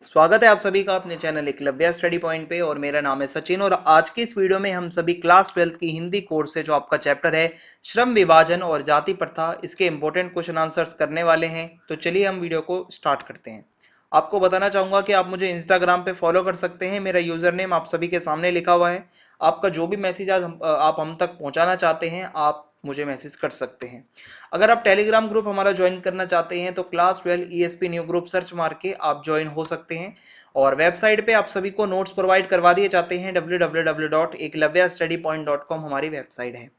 स्वागत है आप सभी का अपने चैनल एकलव्य स्टडी पॉइंट पे। और मेरा नाम है सचिन और आज की इस वीडियो में हम सभी क्लास 12th की हिंदी कोर्स से जो आपका चैप्टर है श्रम विभाजन और जाति प्रथा, इसके इंपॉर्टेंट क्वेश्चन आंसर्स करने वाले हैं। तो चलिए हम वीडियो को स्टार्ट करते हैं। आपको बताना चाहूंगा कि आप मुझे इंस्टाग्राम पे फॉलो कर सकते हैं। मेरा यूजर नेम आप सभी के सामने लिखा हुआ है। आपका जो भी मैसेज आज आप हम तक पहुंचाना चाहते हैं आप मुझे मैसेज कर सकते हैं। अगर आप टेलीग्राम ग्रुप हमारा ज्वाइन करना चाहते हैं तो class 12 ESP new group search मार के आप ज्वाइन हो सकते हैं। और वेबसाइट पे आप सभी को नोट्स प्रोवाइड करवा दिए जाते हैं। www.eklavyastudypoint.com हमारी वेबसाइट है।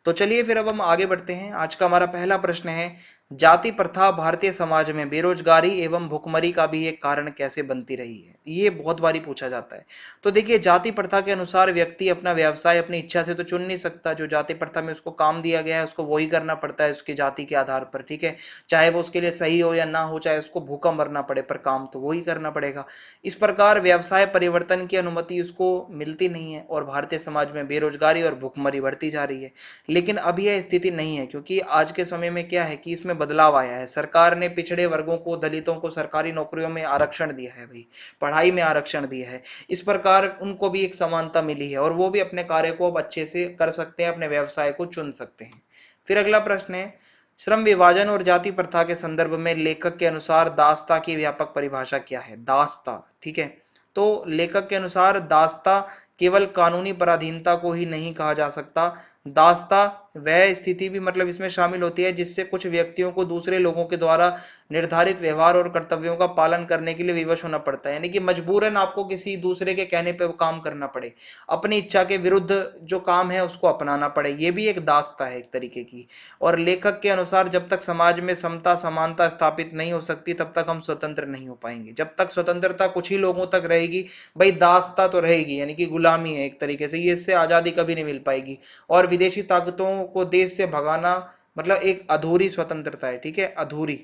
तो चलिए फिर अब हम आगे बढ़ते हैं। आज का हमारा पहला प्रश्न है, जाति प्रथा भारतीय समाज में बेरोजगारी एवं भुखमरी का भी एक कारण कैसे बनती रही है। ये बहुत बारी पूछा जाता है। तो देखिए, जाति प्रथा के अनुसार व्यक्ति अपना व्यवसाय अपनी इच्छा से तो चुन नहीं सकता। जो जाति प्रथा में उसको काम दिया गया है उसको वही करना पड़ता है उसकी जाति के आधार पर, ठीक है। चाहे वो उसके लिए सही हो या ना हो, चाहे उसको भूखा मरना पड़े, पर काम तो वही करना पड़ेगा। इस प्रकार व्यवसाय परिवर्तन की अनुमति उसको मिलती नहीं है और भारतीय समाज में बेरोजगारी और भुखमरी बढ़ती जा रही है। लेकिन अब यह स्थिति नहीं है, क्योंकि आज के समय में क्या है कि इसमें बदलाव आया है। सरकार ने पिछड़े वर्गों को, दलितों को सरकारी नौकरियों में आरक्षण दिया है भाई, पढ़ाई में आरक्षण दिया है। इस प्रकार उनको भी एक समानता मिली है और वो भी अपने कार्य को अब अच्छे से कर सकते हैं, अपने व्यवसाय को चुन सकते हैं। फिर अगला प्रश्न है, श्रम विभाजन और जाति प्रथा के संदर्भ में लेखक के अनुसार दासता की व्यापक परिभाषा क्या है। दासता, ठीक है। तो लेखक के अनुसार दासता केवल कानूनी पराधीनता को ही नहीं कहा जा सकता। दासता वह स्थिति भी मतलब इसमें शामिल होती है जिससे कुछ व्यक्तियों को दूसरे लोगों के द्वारा निर्धारित व्यवहार और कर्तव्यों का पालन करने के लिए विवश होना पड़ता है। यानी कि मजबूरन आपको किसी दूसरे के कहने पर काम करना पड़े, अपनी इच्छा के विरुद्ध जो काम है उसको अपनाना पड़े, ये भी एक दासता है एक तरीके की। और लेखक के अनुसार जब तक समाज में समता समानता स्थापित नहीं हो सकती तब तक हम स्वतंत्र नहीं हो पाएंगे। जब तक स्वतंत्रता कुछ ही लोगों तक रहेगी भाई, दासता तो रहेगी, यानी कि गुलामी है एक तरीके से, ये इससे आजादी कभी नहीं मिल पाएगी। और विदेशी ताकतों को देश से भगाना मतलब एक अधूरी स्वतंत्रता है, ठीक है। अधूरी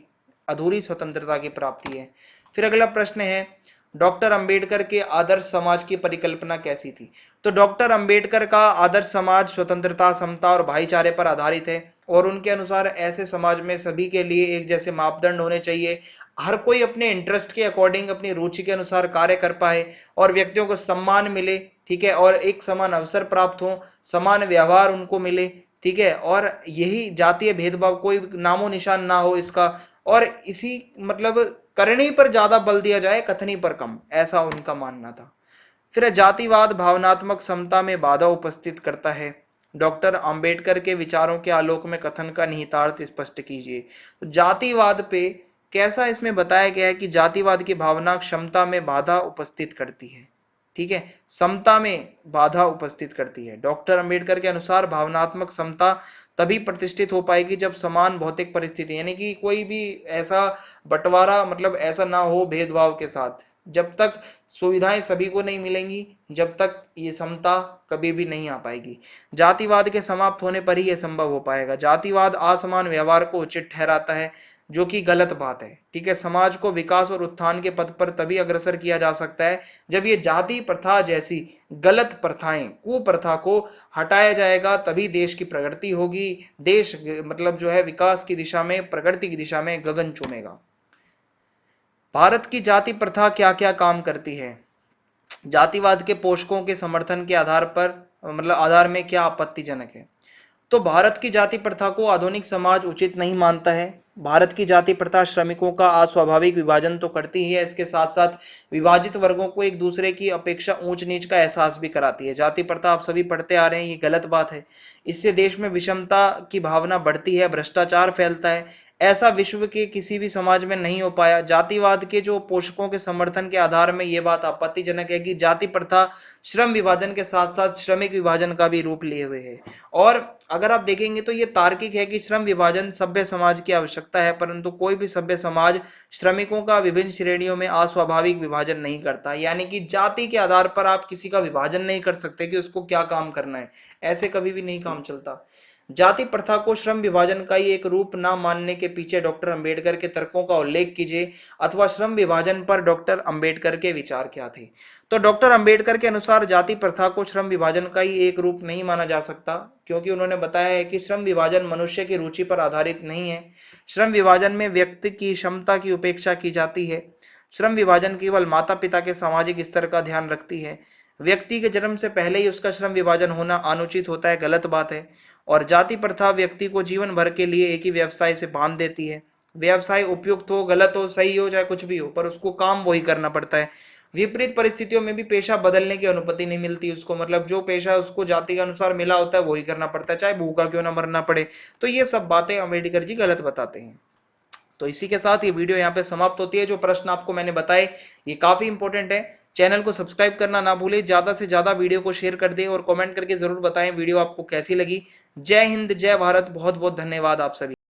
अधूरी स्वतंत्रता की प्राप्ति है। फिर अगला प्रश्न है, डॉक्टर अंबेडकर के आदर्श समाज की परिकल्पना कैसी थी। तो डॉक्टर अंबेडकर का आदर्श समाज स्वतंत्रता, समता और भाईचारे पर आधारित है। और उनके अनुसार ऐसे समाज में सभी के लिए एक जैसे मापदंड होने चाहिए। हर कोई अपने इंटरेस्ट के अकॉर्डिंग, अपनी रुचि के अनुसार कार्य कर पाए और व्यक्तियों को सम्मान मिले, ठीक है। और एक समान अवसर प्राप्त हो, समान व्यवहार उनको मिले, ठीक है। और यही जातीय भेदभाव कोई नामो निशान ना हो इसका। और इसी मतलब करनी पर ज्यादा बल दिया जाए, कथनी पर कम, ऐसा उनका मानना था। फिर जातिवाद भावनात्मक समता में बाधा उपस्थित करता है। डॉक्टर अंबेडकर के विचारों के आलोक में कथन का निहितार्थ स्पष्ट कीजिए। तो जातिवाद पे कैसा इसमें बताया गया है कि जातिवाद की भावना क्षमता में बाधा उपस्थित करती है, ठीक है, समता में बाधा उपस्थित करती है। डॉक्टर अंबेडकर के अनुसार भावनात्मक समता तभी प्रतिष्ठित हो पाएगी जब समान भौतिक परिस्थिति, यानी कि कोई भी ऐसा बंटवारा मतलब ऐसा ना हो भेदभाव के साथ। जब तक सुविधाएं सभी को नहीं मिलेंगी, जब तक ये समता कभी भी नहीं आ पाएगी। जातिवाद के समाप्त होने पर ही यह संभव हो पाएगा। जातिवाद असमान व्यवहार को उचित ठहराता है, जो कि गलत बात है, ठीक है। समाज को विकास और उत्थान के पथ पर तभी अग्रसर किया जा सकता है जब ये जाति प्रथा जैसी गलत प्रथाएं, कुप्रथा को हटाया जाएगा, तभी देश की प्रगति होगी। देश मतलब जो है विकास की दिशा में, प्रगति की दिशा में गगन चूमेगा। भारत की जाति प्रथा क्या क्या काम करती है। जातिवाद के पोषकों के समर्थन के आधार पर मतलब आधार में क्या आपत्तिजनक है। तो भारत की जाति प्रथा को आधुनिक समाज उचित नहीं मानता है। भारत की जाति प्रथा श्रमिकों का अस्वाभाविक विभाजन तो करती ही है, इसके साथ साथ विभाजित वर्गों को एक दूसरे की अपेक्षा ऊंच नीच का एहसास भी कराती है। जाति प्रथा आप सभी पढ़ते आ रहे हैं, ये गलत बात है। इससे देश में विषमता की भावना बढ़ती है, भ्रष्टाचार फैलता है। ऐसा विश्व के किसी भी समाज में नहीं हो पाया। जातिवाद के जो पोषकों के समर्थन के आधार में यह बात आपत्तिजनक है कि जाति प्रथा श्रम विभाजन के साथ साथ श्रमिक विभाजन का भी रूप लिए हुए है। और अगर आप देखेंगे तो ये तार्किक है कि श्रम विभाजन सभ्य समाज की आवश्यकता है, परंतु कोई भी सभ्य समाज श्रमिकों का विभिन्न श्रेणियों में अस्वाभाविक विभाजन नहीं करता। यानी कि जाति के आधार पर आप किसी का विभाजन नहीं कर सकते कि उसको क्या काम करना है, ऐसे कभी भी नहीं काम चलता। जाति प्रथा को श्रम विभाजन का ही एक रूप ना मानने के पीछे डॉक्टर अंबेडकर के तर्कों का उल्लेख कीजिए, अथवा श्रम विभाजन पर डॉक्टर अंबेडकर के विचार क्या थे। तो डॉक्टर अंबेडकर के अनुसार जाति प्रथा को श्रम विभाजन का ही एक रूप नहीं माना जा सकता, क्योंकि उन्होंने बताया है कि श्रम विभाजन मनुष्य की रुचि पर आधारित नहीं है। श्रम विभाजन में व्यक्ति की क्षमता की उपेक्षा की जाती है। श्रम विभाजन केवल माता पिता के सामाजिक स्तर का ध्यान रखती है। व्यक्ति के जन्म से पहले ही उसका श्रम विभाजन होना अनुचित होता है, गलत बात है। और जाति प्रथा व्यक्ति को जीवन भर के लिए एक ही व्यवसाय से बांध देती है। व्यवसाय उपयुक्त हो, गलत हो, सही हो, चाहे कुछ भी हो, पर उसको काम वही करना पड़ता है। विपरीत परिस्थितियों में भी पेशा बदलने की अनुमति नहीं मिलती उसको, मतलब जो पेशा उसको जाति के अनुसार मिला होता है वही करना पड़ता है, चाहे भूखा क्यों ना मरना पड़े। तो ये सब बातें अम्बेडकर जी गलत बताते हैं। तो इसी के साथ ये वीडियो यहाँ पे समाप्त होती है। जो प्रश्न आपको मैंने बताए ये काफी इंपॉर्टेंट है। चैनल को सब्सक्राइब करना ना भूलें, ज्यादा से ज्यादा वीडियो को शेयर कर दें और कमेंट करके जरूर बताएं वीडियो आपको कैसी लगी। जय हिंद, जय भारत, बहुत बहुत धन्यवाद आप सभी।